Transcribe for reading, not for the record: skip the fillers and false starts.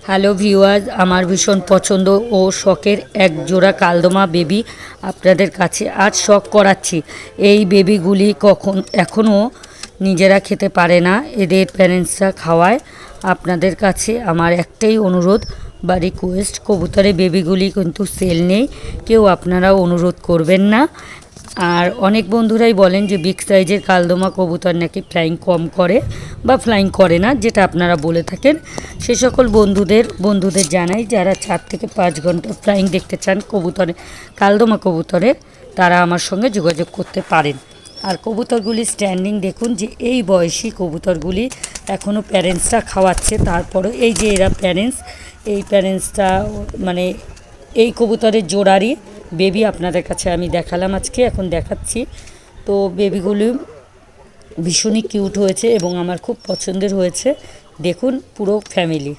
Hello viewers, আমার ভীষণ পছন্দ ও শখের এক জোড়া কালদমা বেবি আপনাদের কাছে আজ শখ করাচ্ছি। এই বেবিগুলি এখনও নিজেরা খেতে পারে না, এদের প্যারেন্টসরা খাওয়ায়। আপনাদের কাছে আমার একটাই অনুরোধ বা রিকোয়েস্ট, কবুতরের বেবিগুলি কিন্তু সেল নেই, কেউ আপনারা অনুরোধ করবেন না। আর অনেক বন্ধুরাই বলেন যে বিগ সাইজের কালদমা কবুতর নাকি ফ্লাইং কম করে বা ফ্লাইং করে না, যেটা আপনারা বলে থাকেন। সে সকল বন্ধুদের জানাই, যারা 4 থেকে 5 ঘন্টা ফ্লাইং দেখতে চান কালদমা কবুতরের, তারা আমার সঙ্গে যোগাযোগ করতে পারেন। আর কবুতরগুলি স্ট্যান্ডিং দেখুন, যে এই বয়সী কবুতরগুলি এখনও প্যারেন্টসরা খাওয়াচ্ছে। তারপরেও এই যে এরা প্যারেন্টসটা মানে এই কবুতরের জোড়ারই বেবি আপনাদের কাছে আমি দেখালাম আজকে, এখন দেখাচ্ছি। তো বেবিগুলি ভীষণই কিউট হয়েছে এবং আমার খুব পছন্দের হয়েছে। দেখুন পুরো ফ্যামিলি।